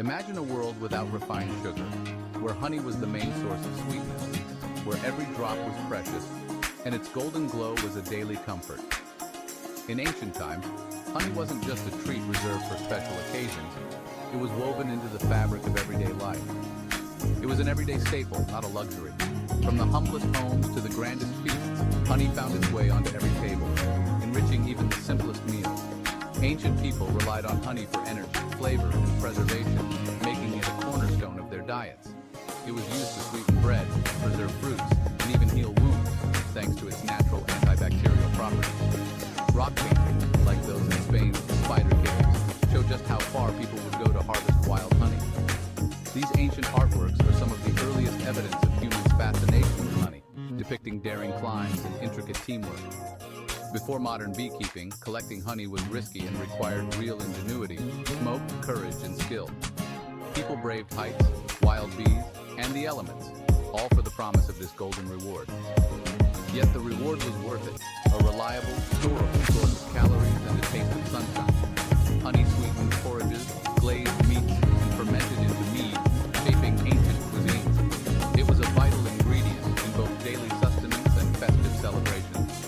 Imagine a world without refined sugar, where honey was the main source of sweetness, where every drop was precious, and its golden glow was a daily comfort. In ancient times, honey wasn't just a treat reserved for special occasions, it was woven into the fabric of everyday life. It was an everyday staple, not a luxury. From the humblest homes to the grandest feasts, honey found its way onto every table, enriching even the simplest meals. Ancient people relied on honey for energy, flavor, and preservation, making it a cornerstone of their diets. It was used to sweeten bread, preserve fruits, and even heal wounds, thanks to its natural antibacterial properties. Rock paintings, like those in Spain's spider caves, show just how far people would go to harvest wild honey. These ancient artworks are some of the earliest evidence of humans' fascination with honey, depicting daring climbs and intricate teamwork. Before modern beekeeping, collecting honey was risky and required real ingenuity, smoke, courage, and skill. People braved heights, wild bees, and the elements, all for the promise of this golden reward. Yet the reward was worth it, a reliable, durable source of calories and a taste of sunshine. Honey-sweetened forages, glazed meats, and fermented into mead, shaping ancient cuisines. It was a vital ingredient in both daily sustenance and festive celebrations.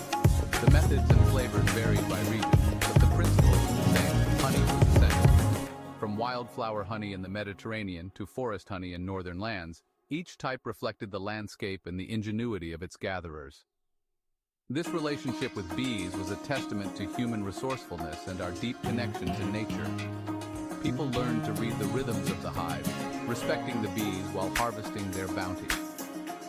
The methods and flavors varied by region, but the principle was the same. Honey was essential. From wildflower honey in the Mediterranean to forest honey in northern lands, each type reflected the landscape and the ingenuity of its gatherers. This relationship with bees was a testament to human resourcefulness and our deep connection to nature. People learned to read the rhythms of the hive, respecting the bees while harvesting their bounty.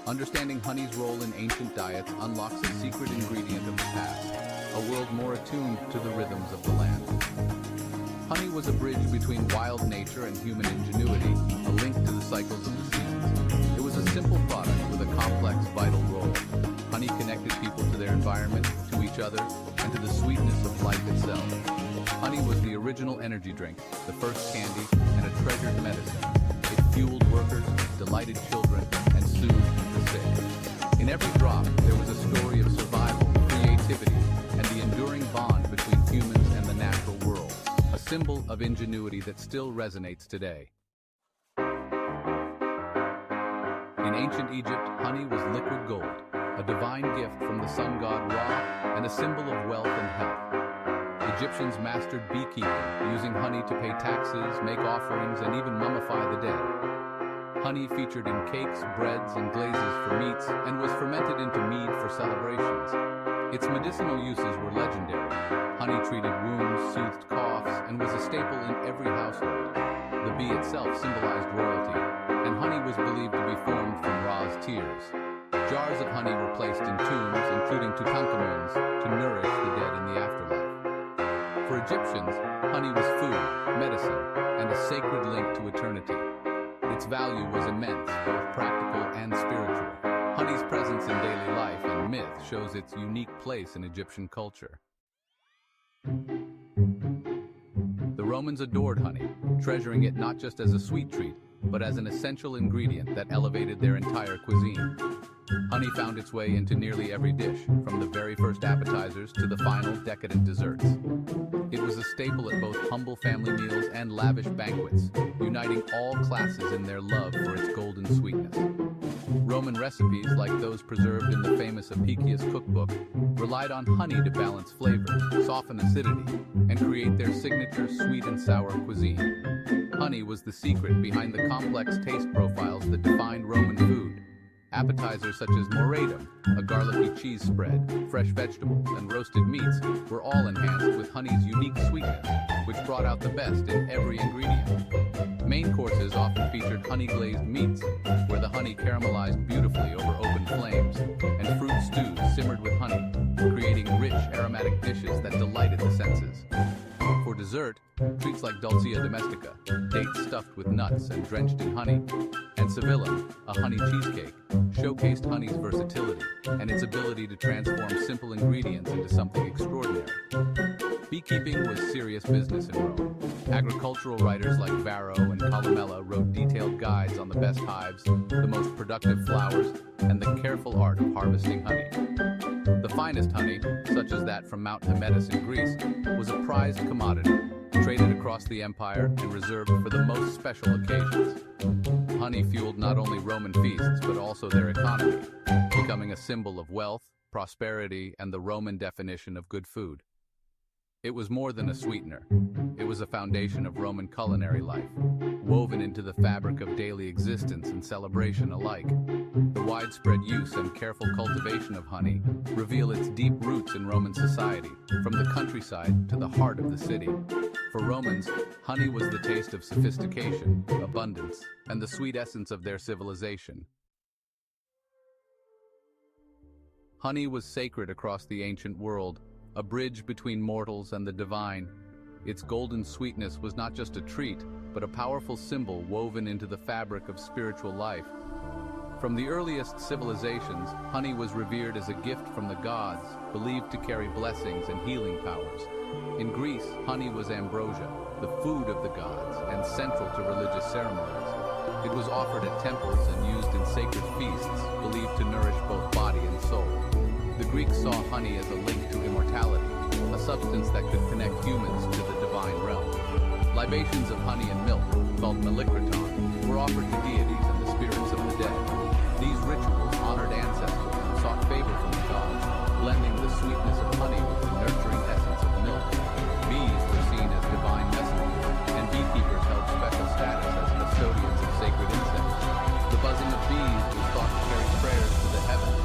Understanding honey's role in ancient diets unlocks a secret ingredient of the past, a world more attuned to the rhythms of the land. Honey was a bridge between wild nature and human ingenuity, a link to the cycles of the seasons. It was a simple product with a complex, vital role. Honey connected people to their environment, to each other, and to the sweetness of life itself. Honey was the original energy drink, the first candy, and a treasured medicine. It fueled workers, delighted children, and soothed the sick. In every drop, there was a story of survival, creativity, and the enduring bond between humans and the natural world, a symbol of ingenuity that still resonates today. In ancient Egypt, honey was liquid gold, a divine gift from the sun god Ra, and a symbol of wealth and health. Egyptians mastered beekeeping, using honey to pay taxes, make offerings, and even mummify the dead. Honey featured in cakes, breads, and glazes for meats, and was fermented into mead for celebrations. Its medicinal uses were legendary. Honey treated wounds, soothed coughs, and was a staple in every household. The bee itself symbolized royalty, and honey was believed to be formed from Ra's tears. Jars of honey were placed in tombs, including Tutankhamun's, to nourish the dead in the afterlife. For Egyptians, honey was food, medicine, and a sacred link to eternity. Its value was immense, both practical and spiritual. Honey's presence in daily life and myth shows its unique place in Egyptian culture. The Romans adored honey, treasuring it not just as a sweet treat, but as an essential ingredient that elevated their entire cuisine. Honey found its way into nearly every dish, from the very first appetizers to the final decadent desserts. It was a staple at both humble family meals and lavish banquets, uniting all classes in their love for its golden sweetness. Roman recipes, like those preserved in the famous Apicius cookbook, relied on honey to balance flavor, soften acidity, and create their signature sweet and sour cuisine. Honey was the secret behind the complex taste profiles that defined Roman food. Appetizers such as moretum, a garlicky cheese spread, fresh vegetables, and roasted meats were all enhanced with honey's unique sweetness, which brought out the best in every ingredient. Main courses often featured honey-glazed meats, where the honey caramelized beautifully over open flames, and fruit stews simmered with honey, creating rich, aromatic dishes that delighted the senses. For dessert, treats like dulcia domestica, dates stuffed with nuts and drenched in honey, and sevillum, a honey cheesecake, showcased honey's versatility and its ability to transform simple ingredients into something extraordinary. Beekeeping was serious business in Rome. Agricultural writers like Varro and Columella wrote detailed guides on the best hives, the most productive flowers, and the careful art of harvesting honey. The finest honey, such as that from Mount Hymettus in Greece, was a prized commodity, traded across across the empire and reserved for the most special occasions. Honey fueled not only Roman feasts but also their economy, becoming a symbol of wealth, prosperity, and the Roman definition of good food. It was more than a sweetener. It was a foundation of Roman culinary life, woven into the fabric of daily existence and celebration alike. The widespread use and careful cultivation of honey reveal its deep roots in Roman society, from the countryside to the heart of the city. For Romans, honey was the taste of sophistication, abundance, and the sweet essence of their civilization. Honey was sacred across the ancient world, a bridge between mortals and the divine. Its golden sweetness was not just a treat, but a powerful symbol woven into the fabric of spiritual life. From the earliest civilizations, honey was revered as a gift from the gods, believed to carry blessings and healing powers. In Greece, honey was ambrosia, the food of the gods, and central to religious ceremonies. It was offered at temples and used in sacred feasts, believed to nourish both body and soul. The Greeks saw honey as a link to immortality, a substance that could connect humans to the divine realm. Libations of honey and milk, called melikriton, were offered to deities and the spirits of the dead. These rituals honored ancestors and sought favor from the gods, blending the sweetness of honey with the nurturing essence of milk. Bees were seen as divine messengers, and beekeepers held special status as custodians of sacred insects. The buzzing of bees was thought to carry prayers to the heavens,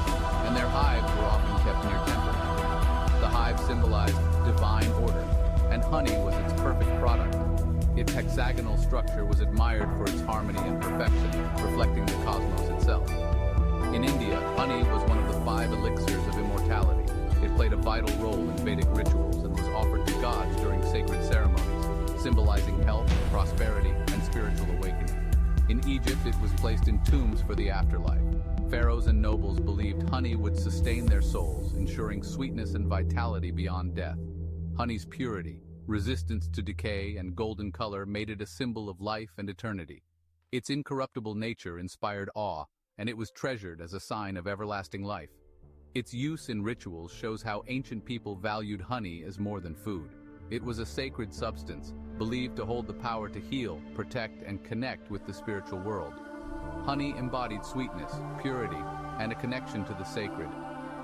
and their hives were often kept near temples. The hive symbolized divine order, and honey was its perfect product. Its hexagonal structure was admired for its harmony and perfection, reflecting the cosmos itself. In India, honey was one of the 5 elixirs of immortality. It played a vital role in Vedic rituals and was offered to gods during sacred ceremonies, symbolizing health, prosperity, and spiritual awakening. In Egypt, it was placed in tombs for the afterlife. Pharaohs and nobles believed honey would sustain their souls, ensuring sweetness and vitality beyond death. Honey's purity, resistance to decay, and golden color made it a symbol of life and eternity. Its incorruptible nature inspired awe, and it was treasured as a sign of everlasting life. Its use in rituals shows how ancient people valued honey as more than food. It was a sacred substance, believed to hold the power to heal, protect, and connect with the spiritual world. Honey embodied sweetness, purity, and a connection to the sacred.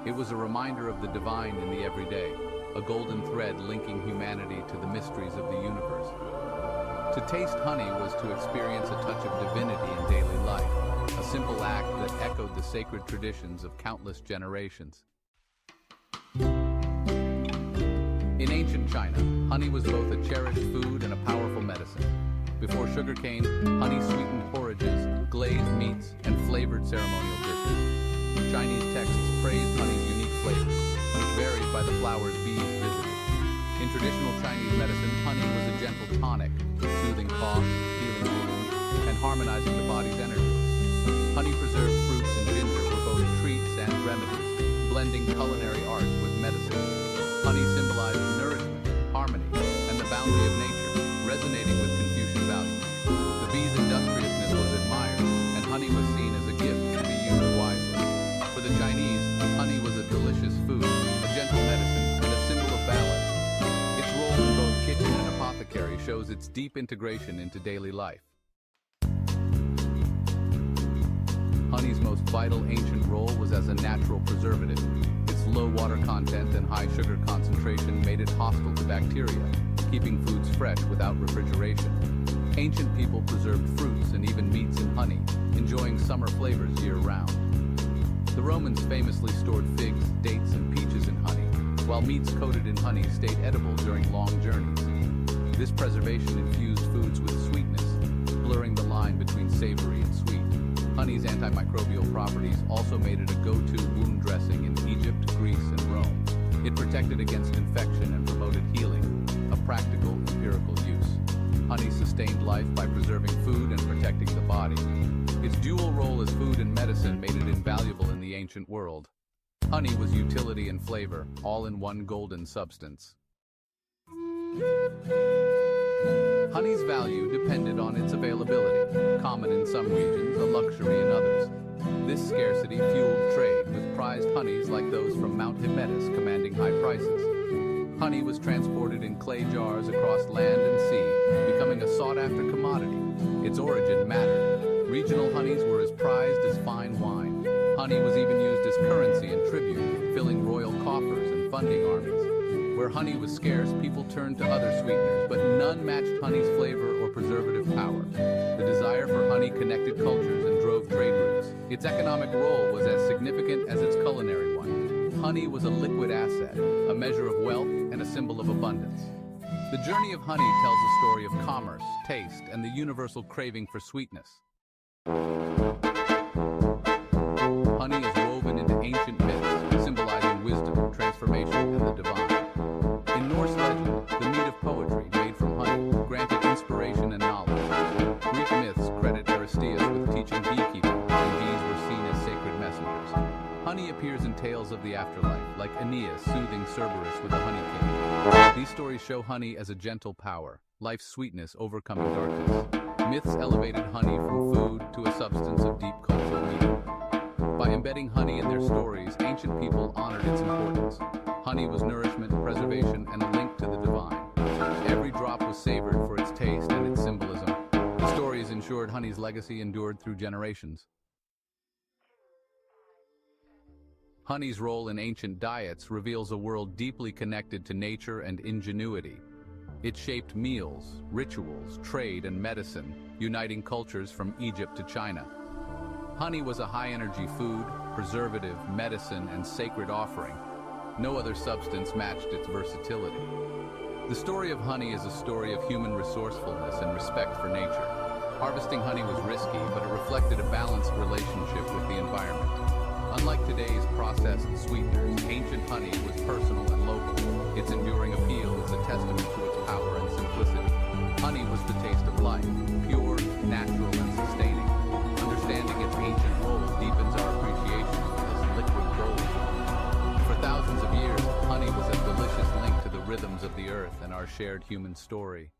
It was a reminder of the divine in the everyday, a golden thread linking humanity to the mysteries of the universe. To taste honey was to experience a touch of divinity in daily life, a simple act that echoed the sacred traditions of countless generations. In ancient China, honey was both a cherished food and a powerful medicine. Before sugarcane, honey sweetened porridges, glazed meats, and flavored ceremonial dishes. Chinese texts praised honey's unique flavors, which varied by the flowers bees visited. In traditional Chinese medicine, honey was a gentle tonic, soothing coughs, healing wounds, and harmonizing the body's energies. Honey-preserved fruits and ginger were both treats and remedies, blending culinary art with medicine. Honey symbolized nourishment, harmony, and the bounty of nature, resonating with Confucian values. The bee's industriousness was admired, and honey was seen as a gift to be used wisely. For the Chinese, honey was a delicious food, a gentle medicine, and a symbol of balance. Its role in both kitchen and apothecary shows its deep integration into daily life. Honey's most vital ancient role was as a natural preservative. Its low water content and high sugar concentration made it hostile to bacteria, keeping foods fresh without refrigeration. Ancient people preserved fruits and even meats in honey, enjoying summer flavors year-round. The Romans famously stored figs, dates, and peaches in honey, while meats coated in honey stayed edible during long journeys. This preservation infused foods with sweetness, blurring the line between savory and sweet. Honey's antimicrobial properties also made it a go-to wound dressing in Egypt, Greece, and Rome. It protected against infection and promoted healing, a practical, empirical use. Honey sustained life by preserving food and protecting the body. Its dual role as food and medicine made it invaluable in the ancient world. Honey was utility and flavor, all in one golden substance. Honey's value depended on its availability, common in some regions, a luxury in others. This scarcity fueled trade, with prized honeys like those from Mount Hymettus commanding high prices. Honey was transported in clay jars across land and sea, sought-after commodity. Its origin mattered. Regional honeys were as prized as fine wine. Honey was even used as currency and tribute, filling royal coffers and funding armies. Where honey was scarce, people turned to other sweeteners, but none matched honey's flavor or preservative power. The desire for honey connected cultures and drove trade routes. Its economic role was as significant as its culinary one. Honey was a liquid asset, a measure of wealth and a symbol of abundance. The journey of honey tells a story of commerce, taste, and the universal craving for sweetness. Honey is woven into ancient myths, symbolizing wisdom, transformation, and the divine. In Norse legend, the mead of poetry, made from honey, granted inspiration and knowledge. Greek myths credit Aristeas with teaching beekeeping, and bees were seen as sacred messengers. Honey appears in tales of the afterlife, like Aeneas soothing Cerberus with a honey king. These stories show honey as a gentle power, life's sweetness overcoming darkness. Myths elevated honey from food to a substance of deep cultural meaning. By embedding honey in their stories, ancient people honored its importance. Honey was nourishment, preservation, and a link to the divine. Every drop was savored for its taste and its symbolism. The stories ensured honey's legacy endured through generations. Honey's role in ancient diets reveals a world deeply connected to nature and ingenuity. It shaped meals, rituals, trade, and medicine, uniting cultures from Egypt to China. Honey was a high-energy food, preservative, medicine, and sacred offering. No other substance matched its versatility. The story of honey is a story of human resourcefulness and respect for nature. Harvesting honey was risky, but it reflected a balanced relationship with the environment. Unlike today's processed sweeteners, ancient honey was personal and local. Its enduring appeal is a testament to its power and simplicity. Honey was the taste of life, pure, natural, and sustaining. Understanding its ancient role deepens our appreciation for this liquid gold. For thousands of years, honey was a delicious link to the rhythms of the earth and our shared human story.